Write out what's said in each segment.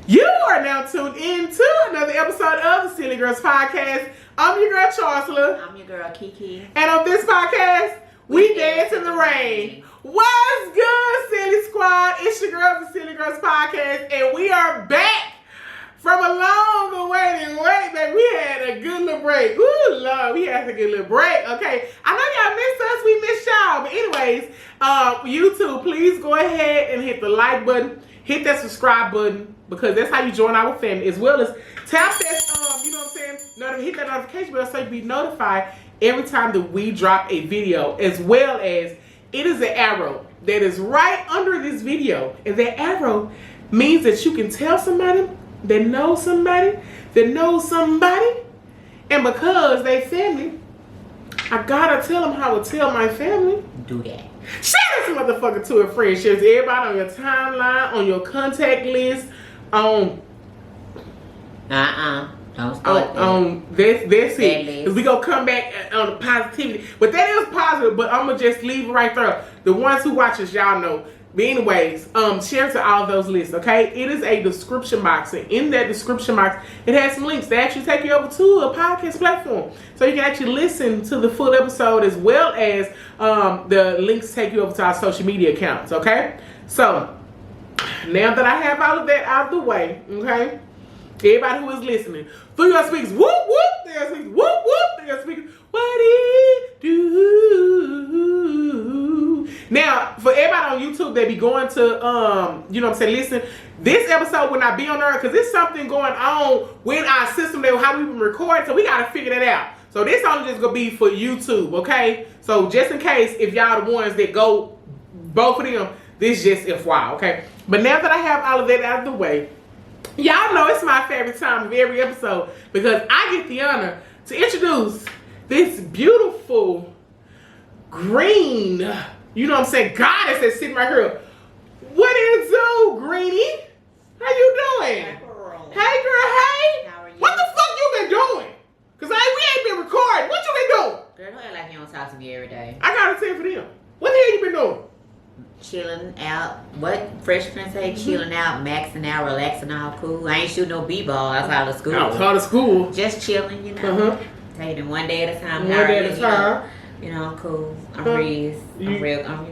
You are now tuned in to another episode of the Silly Girls Podcast. I'm your girl Charsla. I'm your girl KeeKee. And on this podcast, we dance in the rain. What's good, Silly Squad? It's your girl, the Silly Girls Podcast, and we are back from a long awaited wait, baby. We had a good little break. Ooh, Lord, we had a good little break. Okay, I know y'all missed us. We missed y'all. But anyways, YouTube, please go ahead and hit the like button. Hit that subscribe button because that's how you join our family, as well as tap that, you know what I'm saying? Hit that notification bell so you be notified every time that we drop a video, as well as it is an arrow that is right under this video. And that arrow means that you can tell somebody that knows somebody that knows somebody. And because they family, I gotta tell them how to tell my family. Do that. Share this motherfucker to a friend. Share to everybody on your timeline, on your contact list, on Don't start that's it. Cause we gonna come back on the positivity. But that is positive, but I'm gonna just leave it right there. The ones who watch us, y'all know. But anyways, share to all those lists, okay? It is a description box, and in that description box, it has some links that actually take you over to a podcast platform. So you can actually listen to the full episode, as well as the links take you over to our social media accounts, okay? So, now that I have all of that out of the way, okay? Everybody who is listening, through your speakers, whoop, whoop, through your speakers, whoop, whoop, through your speakers, what it do? Now, for everybody on YouTube that be going to, you know what I'm saying, listen, this episode will not be on there because there's something going on with our system, that how we been recording, so we got to figure that out. So this only just going to be for YouTube, okay? So just in case, if y'all the ones that go, both of them, this just FYI, okay? But now that I have all of that out of the way, y'all know it's my favorite time of every episode because I get the honor to introduce this beautiful green, you know what I'm saying, goddess that's sitting right here. What it do, Greenie? How you doing? Hey, girl. Hey, girl, hey. How are you? What the fuck you been doing? Because we ain't been recording. What you been doing? Girl, don't act like you don't talk to me every day. I got to say for them. What the hell you been doing? Chilling out. What Fresh Prince say? Chilling out, maxing out, relaxing, all cool. I ain't shooting no b-ball outside of school. Outside of school. Just chilling, you know. Taking it one day at a time. One day at a time. You know, I'm cool. I'm real, you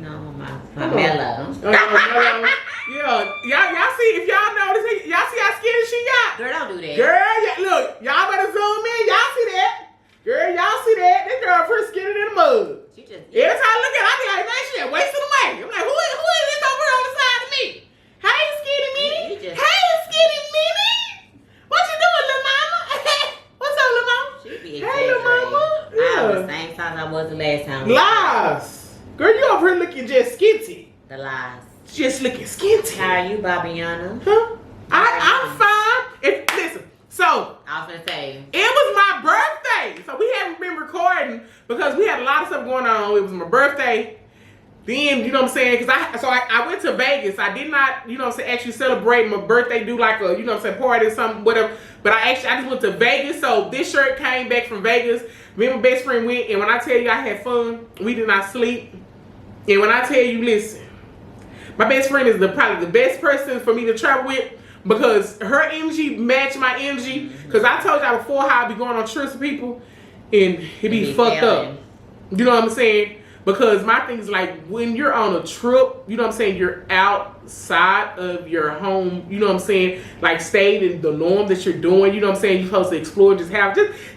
know, my mellow. Yeah, y'all see, if y'all notice, y'all see how skinny she got? Girl, don't do that. Girl, look, y'all better zoom in. Y'all see that? Girl, y'all see that? This girl pretty skinny than the mud. She just... Every time I look at her, I be like, man, she just wasting away. I'm like, who is this over on the side of me? Hey, skinny Minnie. Hey, skinny Minnie. What you doing, little mama? What's up, little mama? She be hey, little mama. I was the same size I was the last time. Lies. Girl, you over here looking just skinty. The lies. Just looking skinty. How are you, Babiana? Huh? I'm fine. Listen, so I was gonna say it was my birthday, so we haven't been recording because we had a lot of stuff going on. It was my birthday. Then, you know what I'm saying? Because I went to Vegas. I did not, you know what I'm saying, actually celebrate my birthday, do like a, you know what I'm saying, party or something, whatever. But I just went to Vegas. So this shirt came back from Vegas. Me and my best friend went, and when I tell you I had fun, we did not sleep. And when I tell you, listen, my best friend is probably the best person for me to travel with because her energy matched my energy. Because I told y'all before how I be going on trips with people, and it be fucked up. You know what I'm saying? Because my thing is like when you're on a trip, you know what I'm saying, you're outside of your home, you know what I'm saying, like stayed in the norm that you're doing, you know what I'm saying, you're supposed to explore, just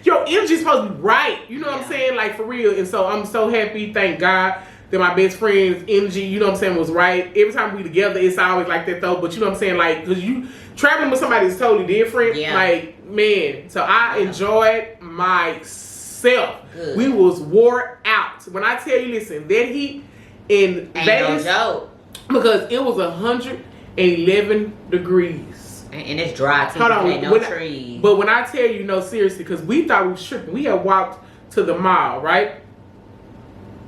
your energy's supposed to be right, you know what I'm saying, like for real. And so I'm so happy, thank God, that my best friend's energy, you know what I'm saying, was right. Every time we together, it's always like that though, but you know what I'm saying, like, because you traveling with somebody is totally different, like, man, so I enjoyed myself. Good. We was wore out. When I tell you, listen, that heat in Vegas, no joke. Because it was 111 degrees. And it's dry too. Hold on, ain't no trees. But when I tell you, no, seriously, because we thought we was tripping. We had walked to the mall, right?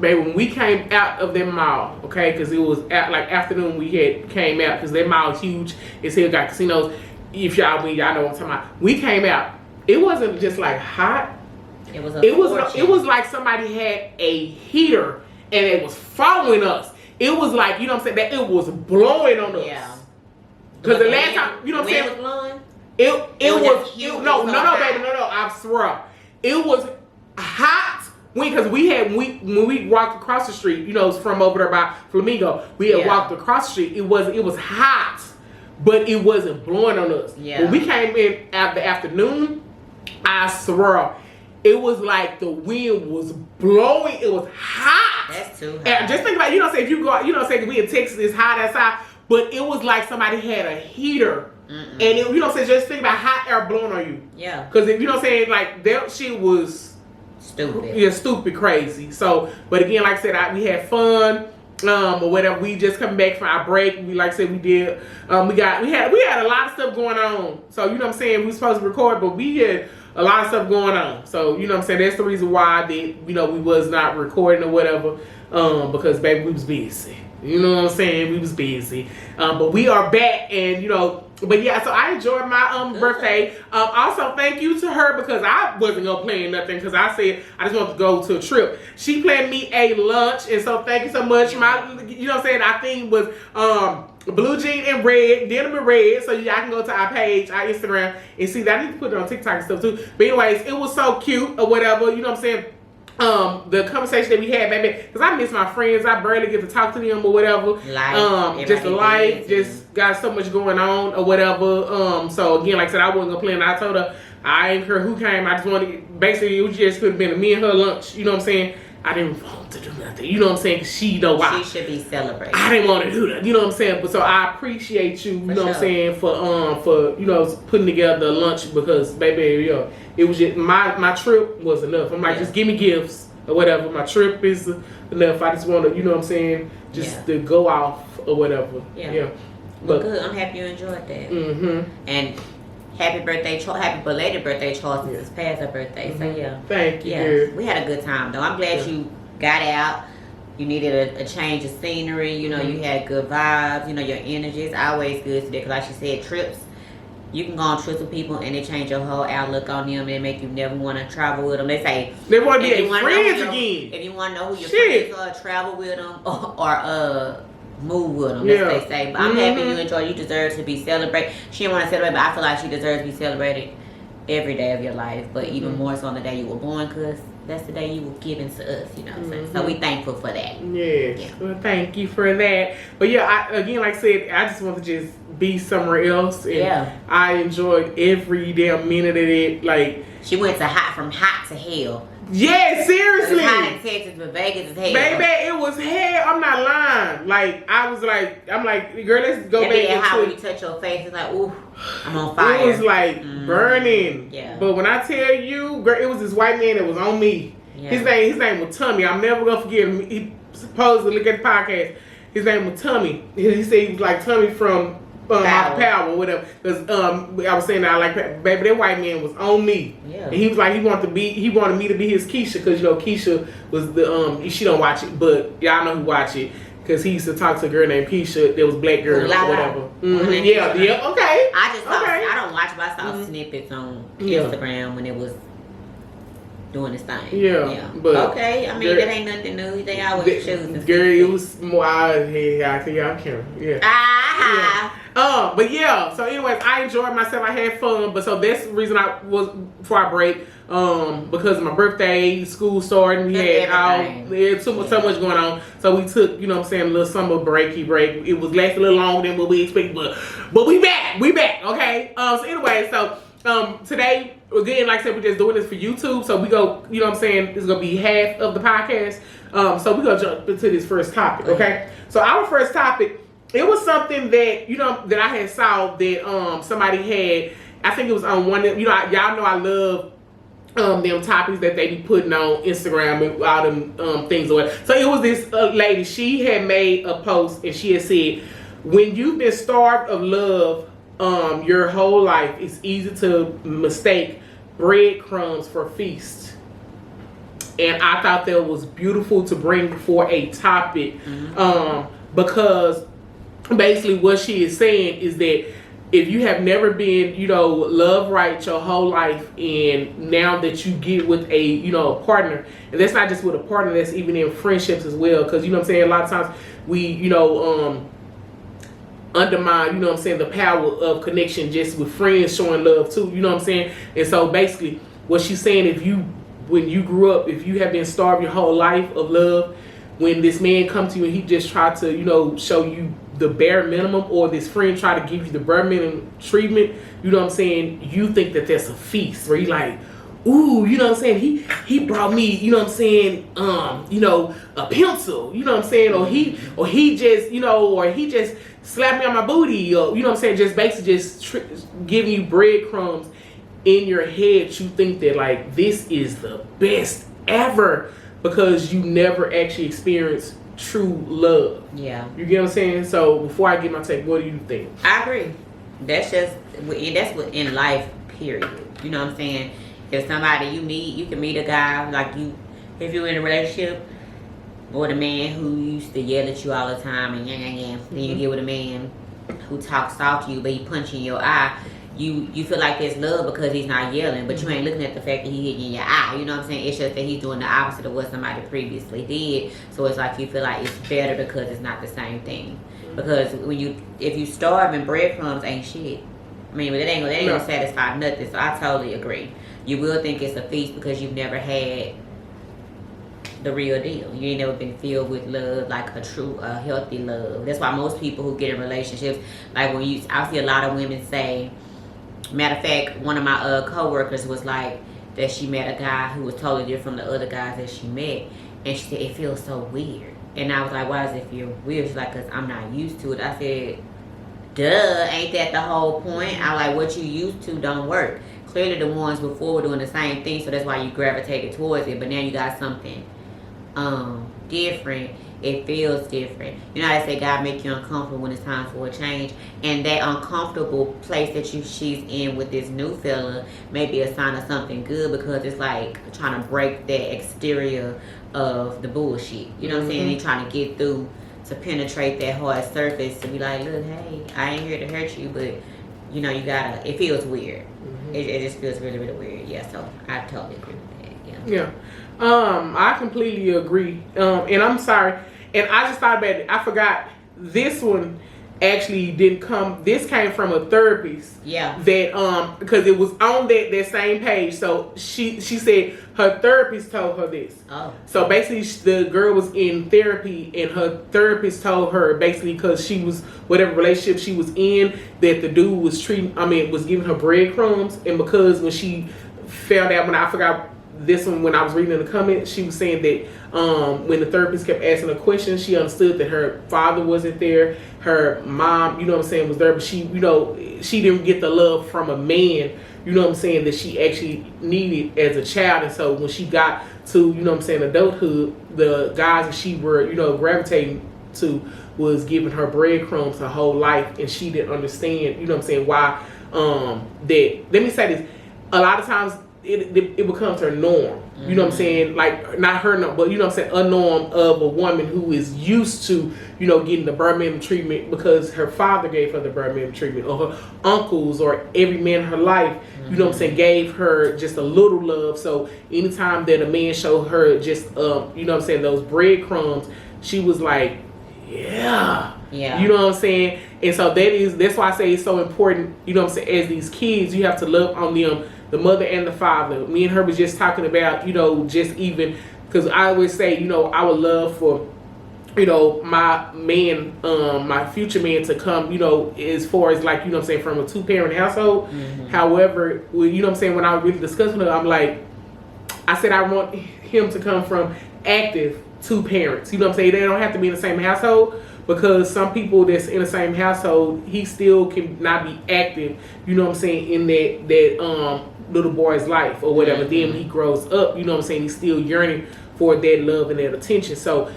Baby, when we came out of that mall, okay, because it was at like afternoon we came out because that mall is huge. It's here, got casinos. If y'all know what I'm talking about. We came out. It wasn't just like hot. It was like somebody had a heater and it was following us. It was like, you know what I'm saying, that it was blowing on us. Yeah. Because the last time, you know what I'm saying? swear, it was hot. Because when we walked across the street, you know, it's from over there by Flamingo. We had walked across the street. It was hot, but it wasn't blowing on us. Yeah. When we came in at the afternoon, I swear, it was like the wind was blowing. It was hot. That's too hot. And just think about, you know, say if you go, you know, say we in Texas, it's hot outside, but it was like somebody had a heater. And it, you know, say just think about hot air blowing on you. Yeah. Because if you know, what I'm saying, like that shit was stupid. Yeah, stupid crazy. So, but again, like I said, we had fun. Or whatever. We just coming back from our break. We like I said we did. We had a lot of stuff going on. So you know what I'm saying, we were supposed to record, but we had a lot of stuff going on. So you know what I'm saying, that's the reason why we was not recording or whatever. Because baby, we was busy. You know what I'm saying? We was busy. But we are back, and you know. But yeah, so I enjoyed my birthday. Also, thank you to her because I wasn't gonna plan nothing because I said I just wanted to go to a trip. She planned me a lunch, and so thank you so much. My, you know what I'm saying, our theme was blue jean and red, denim and red. So y'all can go to our page, our Instagram, and see that. I need to put it on TikTok and stuff too. But anyways, it was so cute or whatever. You know what I'm saying? The conversation that we had, baby, because I miss my friends. I barely get to talk to them or whatever. Just the life, just got so much going on or whatever. So again, like I said, I wasn't gonna plan. I told her I ain't care who came. I just wanted, basically, it just could have been me and her lunch. You know what I'm saying? I didn't want to do nothing. You know what I'm saying? Cause she know why. She should be celebrated. I didn't want to do that. You know what I'm saying? But so I appreciate you. You know what I'm saying, for you know, putting together lunch because baby, yo, it was just my trip was enough. I'm like, just give me gifts or whatever. My trip is enough. I just want to, you know what I'm saying, just to go off or whatever. Yeah. But good. I'm happy you enjoyed that. And happy birthday, happy belated birthday, Charles. It's past her birthday, so yeah. Thank you. Yeah, we had a good time though. I'm glad you got out. You needed a change of scenery. You know, you had good vibes. You know, your energy is always good today. Because like she said, trips. You can go on trips with people and it change your whole outlook on them and make you never want to travel with them. They say they want to be their friends again. If you want to know who your friends are, travel with them or move with them, as they say. But I'm happy you enjoy. You deserve to be celebrated. She didn't want to celebrate, but I feel like she deserves to be celebrated every day of your life. But even more so on the day you were born, because that's the day you were given to us. You know what I'm saying? So we thankful for that. Yes. Well, thank you for that. But yeah, again, like I said, I just want to just be somewhere else. And I enjoyed every damn minute of it. Like she went from hot to hell. Yeah, seriously. It's hot in Texas, but Vegas is hell. Baby, it was hell. I'm not lying. Like I'm like, girl, let's go back. And how when you touch your face, it's like, ooh, I'm on fire. It was like burning. Yeah. But when I tell you, girl, it was this white man that was on me. Yeah. His name was Tommy. I'm never gonna forget him. He supposed to look at the podcast. His name was Tommy. He said he was like Tommy from Power or whatever. Because I was saying that I like, baby, that white man was on me. Yeah. And he was like, he wanted me to be his Keisha, because you know Keisha was the she don't watch it, but y'all know who watch it. Because he used to talk to a girl named Keisha. There was black girl or whatever. Yeah, okay. I don't watch, but I saw snippets on Instagram when it was doing this thing. Yeah. But okay, I mean, girl, that ain't nothing new. They always choose. Girl, it was more I think y'all can. Yeah. But yeah, so anyways, I enjoyed myself. I had fun, but so that's the reason I was before I break. Because of my birthday, school starting, we had so much going on. So we took, you know what I'm saying, a little summer breaky break. It was lasting a little longer than what we expected, but we back, okay? So anyway, today, again, like I said, we're just doing this for YouTube. So we go, you know what I'm saying, this is going to be half of the podcast. So we're going to jump into this first topic, okay? So our first topic, it was something that, you know, that I had saw that somebody had, I think it was on one, you know, y'all know I love them topics that they be putting on Instagram and all them things or whatever. So it was this lady, she had made a post and she had said, when you've been starved of love your whole life, it's easy to mistake breadcrumbs for feast. And I thought that was beautiful to bring for a topic because basically what she is saying is that if you have never been, you know, loved right your whole life, and now that you get with a, you know, a partner, and that's not just with a partner, that's even in friendships as well, because, you know what I'm saying, a lot of times we, you know, undermine, you know what I'm saying, the power of connection just with friends showing love too, you know what I'm saying. And so basically what she's saying, when you grew up, if you have been starved your whole life of love, when this man comes to you and he just tried to, you know, show you the bare minimum, or this friend try to give you the bare minimum treatment, you know what I'm saying, you think that that's a feast, where you like, ooh, you know what I'm saying, he brought me, you know what I'm saying, you know, a pencil, you know what I'm saying, or he just, you know, or he just slapped me on my booty, or, you know what I'm saying, just basically just giving you breadcrumbs in your head. You think that, like, this is the best ever, because you never actually experienced true love. Yeah. You get what I'm saying? So before I get my take, what do you think? I agree. That's what in life, period. You know what I'm saying? If somebody you can meet a guy, like if you're in a relationship, or the man who used to yell at you all the time and then you get with a man who talks soft to you, but he punch you in your eye. You feel like there's love because he's not yelling, but you ain't looking at the fact that he hit you in your eye. You know what I'm saying? It's just that he's doing the opposite of what somebody previously did. So it's like you feel like it's better because it's not the same thing. Because if you starve and breadcrumbs ain't shit. I mean, but it ain't gonna satisfy nothing. So I totally agree. You will think it's a feast because you've never had the real deal. You ain't never been filled with love, like a true, healthy love. That's why most people who get in relationships, like I see a lot of women say. Matter of fact, one of my co-workers was like that she met a guy who was totally different from the other guys that she met, and she said it feels so weird. And I was like, why does it feel weird? She's like, because I'm not used to it. I said, duh, ain't that the whole point? I like, what you used to don't work. Clearly the ones before were doing the same thing, so that's why you gravitated towards it, but now you got something different. It feels different. You know how they say God make you uncomfortable when it's time for a change, and that uncomfortable place that she's in with this new fella may be a sign of something good, because it's like trying to break that exterior of the bullshit. You know what I'm saying? He's trying to get through to penetrate that hard surface to be like, look, hey, I ain't here to hurt you, but you know, it feels weird. It just feels really, really weird. Yeah, so I totally agree with that. Yeah. I completely agree. And I'm sorry. And I just thought about it. I forgot this one actually didn't come. This came from a therapist. Yeah. That because it was on that same page. So she said her therapist told her this. Oh. So basically, the girl was in therapy, and her therapist told her basically, because she was whatever relationship she was in, that the dude was was giving her breadcrumbs, and because when she found out, when I forgot this one, when I was reading in the comments, she was saying that when the therapist kept asking her questions, she understood that her father wasn't there, her mom, you know what I'm saying, was there, but she didn't get the love from a man, you know what I'm saying, that she actually needed as a child. And so when she got to, you know what I'm saying, adulthood, the guys that she were, gravitating to was giving her breadcrumbs her whole life, and she didn't understand, you know what I'm saying, why that, let me say this, a lot of times it becomes her norm. You know what I'm saying? Like, not her norm, but you know what I'm saying, a norm of a woman who is used to, getting the Birmingham treatment because her father gave her the Birmingham treatment, or her uncles, or every man in her life, you know what I'm saying, gave her just a little love. So anytime that a man showed her just, you know what I'm saying, those breadcrumbs, she was like, yeah. You know what I'm saying? And so that's why I say it's so important, you know what I'm saying, as these kids, you have to love on them, the mother and the father. Me and her was just talking about, just even, because I always say, I would love for, my man, my future man to come, as far as like, what I'm saying, from a 2-parent household. However, you know what I'm saying, when I was really discussing it, I'm like, I said I want him to come from active 2 parents. You know what I'm saying? They don't have to be in the same household, because some people that's in the same household, he still can not be active, you know what I'm saying, in that little boy's life or whatever. Then when he grows up, you know what I'm saying, he's still yearning for that love and that attention. So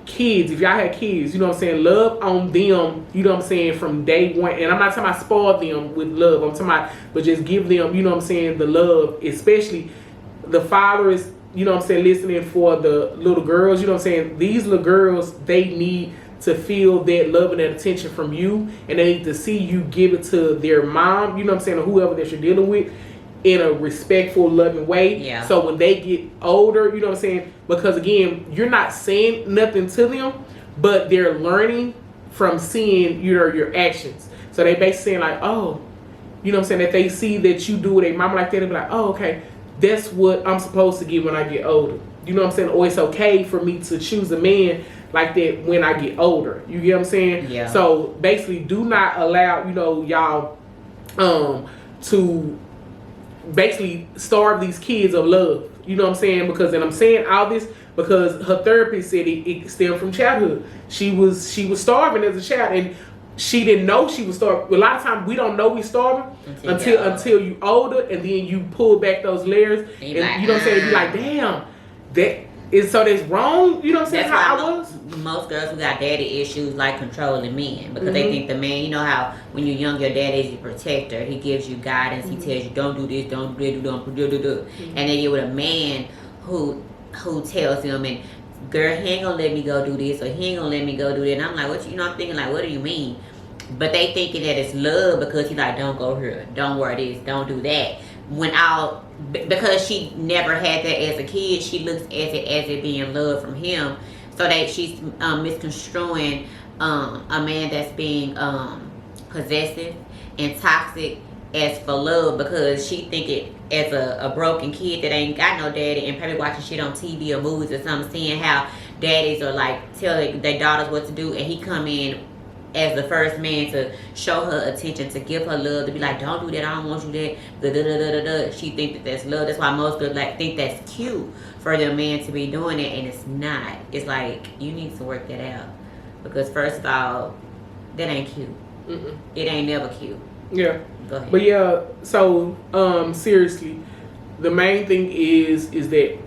kids, if y'all had kids, you know what I'm saying, love on them, you know what I'm saying, from day one. And I'm not talking about spoil them with love, I'm talking about, but just give them, you know what I'm saying, the love, especially the father is, you know what I'm saying, listening for the little girls, you know what I'm saying, these little girls, they need to feel that love and that attention from you, and they need to see you give it to their mom, you know what I'm saying, or whoever that you're dealing with, in a respectful, loving way. Yeah. So when they get older, you know what I'm saying, because again, you're not saying nothing to them, but they're learning from seeing your actions. So they basically saying like, oh, you know what I'm saying, that they see that you do with a mama like that, and be like, oh, okay, that's what I'm supposed to get when I get older. You know what I'm saying? Or it's okay for me to choose a man like that when I get older. You get what I'm saying? Yeah. So basically, do not allow, you know, y'all to basically starve these kids of love. You know what I'm saying? Because, and I'm saying all this because her therapist said it stemmed from childhood. She was starving as a child, and she didn't know she was starving. A lot of times we don't know we're starving until you older, and then you pull back those layers, and like, you know what I'm saying? You like, damn, that is so that's wrong. You know what I'm saying? That's How why I was. Most girls who got daddy issues like controlling men because they think the man, you know how when you're young, your dad is your protector. He gives you guidance. He tells you don't do this, don't do that, don't do. And then you're with a man who tells them, and girl, he ain't gonna let me go do this, or he ain't gonna let me go do that. And I'm like, what? You know, I'm thinking like, what do you mean? But they thinking that it's love because he's like, don't go here, don't wear this, don't do that. Because she never had that as a kid, she looks at it as it being love from him. So that she's misconstruing a man that's being possessive and toxic as for love, because she think it as a broken kid that ain't got no daddy and probably watching shit on TV or movies or something, seeing how daddies are like telling their daughters what to do, and he come in as the first man to show her attention, to give her love, to be like, don't do that, I don't want you that, She think that that's love. That's why most girls like think that's cute for their man to be doing it, and it's not. It's like, you need to work that out, because first of all, that ain't cute. Mm-mm. It ain't never cute. Yeah. Go ahead. But yeah, so seriously, the main thing is that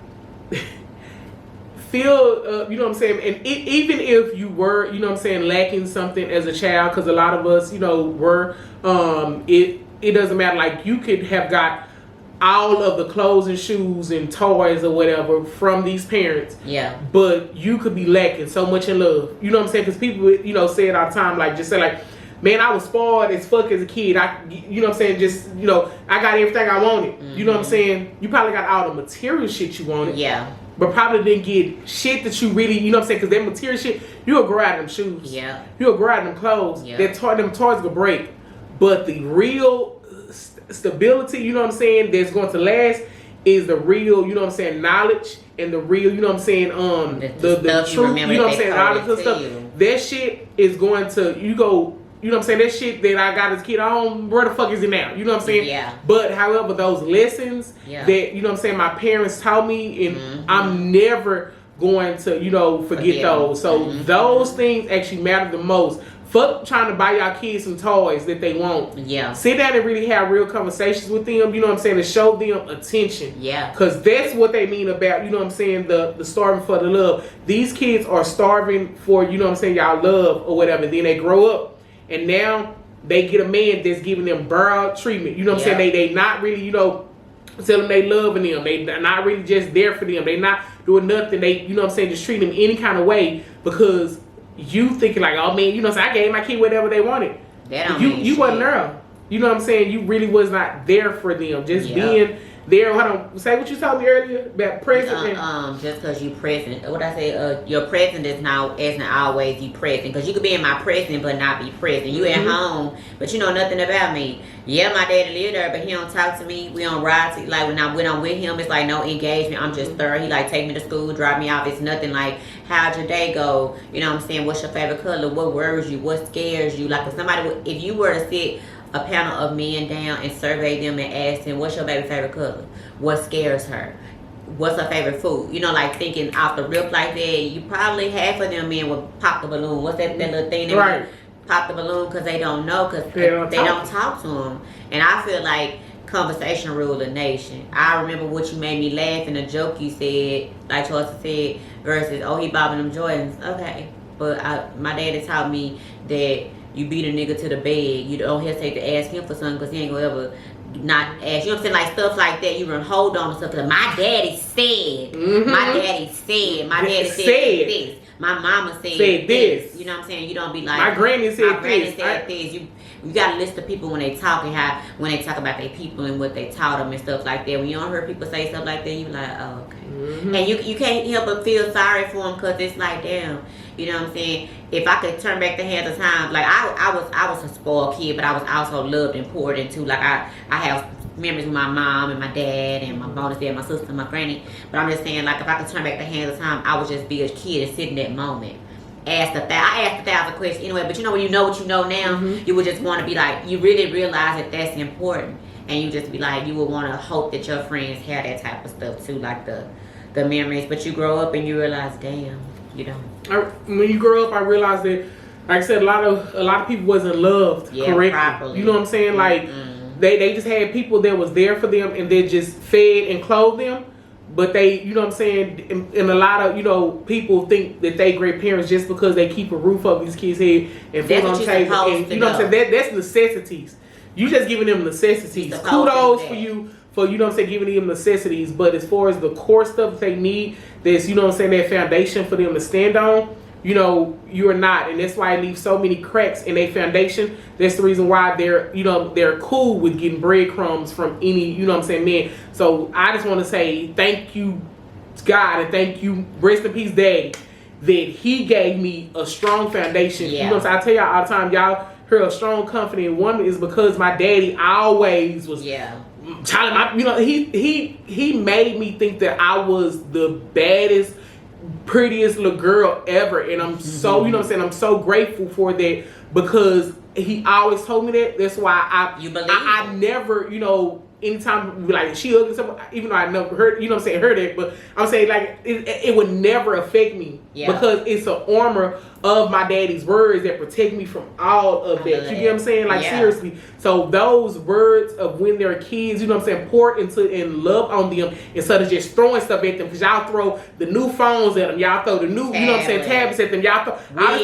feel, you know what I'm saying, and even if you were, you know what I'm saying, lacking something as a child, because a lot of us, you know, were, it doesn't matter. Like, you could have got all of the clothes and shoes and toys or whatever from these parents. Yeah. But you could be lacking so much in love. You know what I'm saying? Because people, you know, say it all the time, like, just say like, man, I was spoiled as fuck as a kid. You know what I'm saying? Just, you know, I got everything I wanted. Mm-hmm. You know what I'm saying? You probably got all the material shit you wanted. Yeah. But probably didn't get shit that you really, you know what I'm saying? Because that material shit, you'll grow out of them shoes. Yeah. You'll grow out of them clothes. Yeah. Them toys will break. But the real stability, you know what I'm saying, that's going to last is the real, you know what I'm saying, knowledge, and the real, you know what I'm saying, the truth, you know what I'm saying, all this stuff. That shit is going to, you know what I'm saying, that shit that I got as a kid, where the fuck is it now? You know what I'm saying? Yeah. But however, those lessons that, you know what I'm saying, my parents taught me, and I'm never going to, you know, forget those. So those things actually matter the most. Fuck trying to buy y'all kids some toys that they want. Yeah. Sit down and really have real conversations with them, you know what I'm saying, and show them attention. Yeah. Because that's what they mean about, you know what I'm saying, the starving for the love. These kids are starving for, you know what I'm saying, y'all love or whatever. Then they grow up, and now they get a man that's giving them broad treatment. You know what I'm saying? They not really, you know, tell them they loving them. They not really just there for them. They not doing nothing. They, you know what I'm saying, just treat them any kind of way because you thinking like, oh man, you know what I'm saying, I gave my kid whatever they wanted. That don't you wasn't there. You know what I'm saying? You really was not there for them. Just being there. Hold on. Say what you told me earlier about present. Just because you present. What I say? Your present is not always you present. Because you could be in my present but not be present. You at home, but you know nothing about me. Yeah, my daddy live there, but he don't talk to me. We don't ride to, like when I'm with him, it's like no engagement. I'm just there. He like take me to school, drop me off. It's nothing like, how'd your day go? You know what I'm saying? What's your favorite color? What worries you? What scares you? Like if you were to sit a panel of men down and survey them and ask them, what's your baby favorite color? What scares her? What's her favorite food? You know, like thinking off the rip like that, you probably half of them men would pop the balloon. What's that little thing? Right. Pop the balloon because they don't know, because they don't talk to them. And I feel like conversation rule the nation. I remember what you made me laugh in a joke you said, like Charsla said, versus, oh, he bobbing them Jordans. Okay. But my daddy taught me that you beat a nigga to the bed. You don't hesitate to ask him for something because he ain't gonna ever not ask. You know what I'm saying? Like stuff like that. You gonna hold on to stuff. Cause my daddy said. My daddy said. My daddy said this. My mama said this. You know what I'm saying? You don't be like, my granny said my granny said this. You gotta listen to people when they talk and how when they talk about their people and what they taught them and stuff like that. When you don't hear people say stuff like that, you be like, oh, okay. And you can't help but feel sorry for them because it's like, damn. You know what I'm saying? If I could turn back the hands of time, like I was a spoiled kid, but I was also loved and poured into. Like I have memories with my mom and my dad and my bonus dad, my sister, my granny. But I'm just saying, like, if I could turn back the hands of time, I would just be a kid and sit in that moment. I asked 1,000 questions anyway. But you know, when you know what you know now, you would just want to be like, you really realize that that's important. And you just be like, you would want to hope that your friends have that type of stuff too, like the memories. But you grow up and you realize, damn, you don't. When you grow up, I realized that, like I said, a lot of people wasn't loved correctly. Properly. You know what I'm saying? Like they just had people that was there for them and they just fed and clothed them. But they, you know what I'm saying, and a lot of, you know, people think that they great parents just because they keep a roof over these kids' head and food on the table. And you know what I'm saying? That's necessities. You just giving them necessities. Kudos for you for, you know what I'm saying, giving them necessities. But as far as the core stuff they need, that's, you know what I'm saying, that foundation for them to stand on, you know, you are not. And that's why it leaves so many cracks in their foundation. That's the reason why they're, you know, they're cool with getting breadcrumbs from any, you know what I'm saying, man. So I just want to say thank you, God, and thank you, rest in peace, Daddy, that he gave me a strong foundation. You know what I'm saying? I tell y'all all the time, y'all heard a strong, confident woman is because my daddy always was telling you know, he made me think that I was the baddest, prettiest little girl ever, and I'm so, you know what I'm saying, I'm so grateful for that, because he always told me that. That's why I never, you know, anytime like she ugly, even though I never heard, you know what I'm saying, heard it, but I'm saying like it would never affect me because it's an armor of my daddy's words that protect me from all of that. You get what I'm saying? Like seriously. So those words of when they're kids, you know what I'm saying, pour into and love on them instead of just throwing stuff at them, because y'all throw the new phones at them, y'all throw the new, you know what I'm saying, tablets at them, y'all throw all the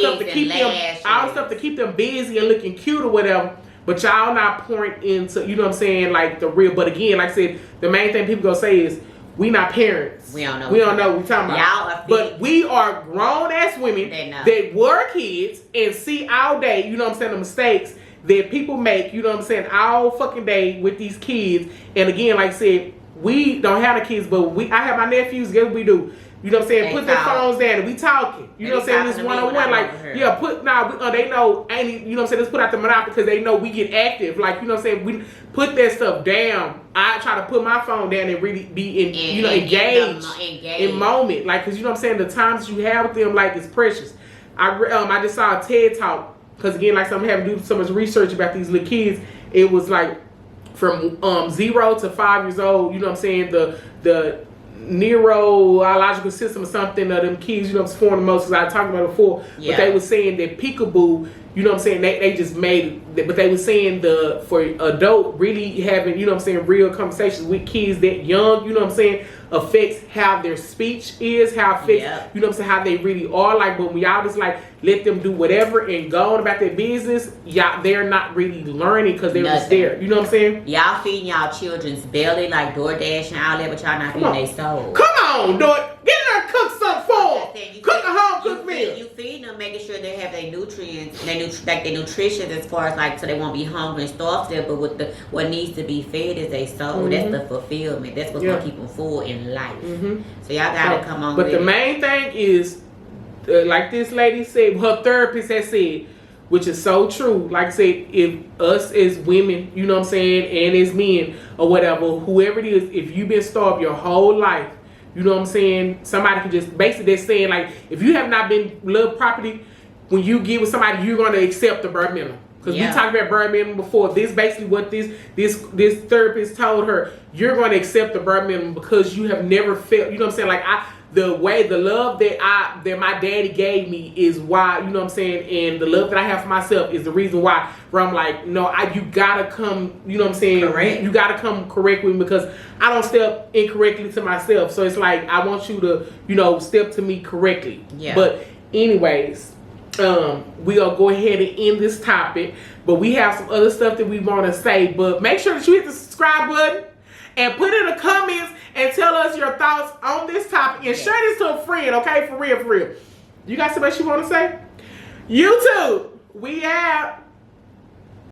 stuff to keep them busy and looking cute or whatever. But y'all not pouring into, you know what I'm saying, like the real. But again, like I said, the main thing people gonna say is we not parents. We don't know. We don't know what we're talking about. But we are grown ass women that were kids and see all day, you know what I'm saying, the mistakes that people make, you know what I'm saying, all fucking day with these kids. And again, like I said, we don't have the kids, but I have my nephews. Guess what we do? You know what I'm saying? Put their phones down and we talking. You know what I'm saying? This one-on-one. Like, they know, you know what I'm saying? Let's put out the monopoly because they know we get active. Like, you know what I'm saying? We put that stuff down. I try to put my phone down and really be engaged in moment. Like, because you know what I'm saying? The times you have with them, like, it's precious. I just saw a TED Talk because, again, like, I'm having to do so much research about these little kids. It was like from 0 to 5 years old, you know what I'm saying? The neurological system or something of them kids, you know, it's forming the most, because I talked about it before, but they were saying that peekaboo, you know what I'm saying, they just made it, but they were saying for adult really having, you know what I'm saying, real conversations with kids that young, you know what I'm saying, affects how their speech is, how affects, you know what I'm saying, how they really are. Like, but when y'all just like let them do whatever and go on about their business, y'all, they're not really learning because they're just there. You know what I'm saying? Y'all feeding y'all children's belly like DoorDash and all that, but y'all not feeding their soul. Come on, get in there and cook something for them. Cook a home cooked meal. You feed them, making sure they have their nutrients, like their nutrition, as far as like so they won't be hungry and starved there. But what needs to be fed is their soul. That's the fulfillment. That's what's gonna keep them full in life. So y'all gotta come on. But the main thing is, like this lady said, her therapist has said, which is so true. Like I said, if us as women, you know what I'm saying, and as men or whatever, whoever it is, if you've been starved your whole life, you know what I'm saying, somebody can just basically they're saying like, if you have not been loved properly, when you get with somebody, you're going to accept the bare minimum. Because we talked about bare minimum before. This basically what this therapist told her. You're going to accept the bare minimum because you have never felt, you know what I'm saying, like the love that my daddy gave me is why, you know what I'm saying, and the love that I have for myself is the reason why, where I'm like, no, you gotta come, you know what I'm saying, correct. You gotta come correct with me because I don't step incorrectly to myself. So it's like, I want you to, you know, step to me correctly. But anyways, we gonna go ahead and end this topic, but we have some other stuff that we want to say. But make sure that you hit the subscribe button and put in the comments and tell us your thoughts on this topic and share this to a friend, okay? For real. You got something else you want to say? YouTube, we out.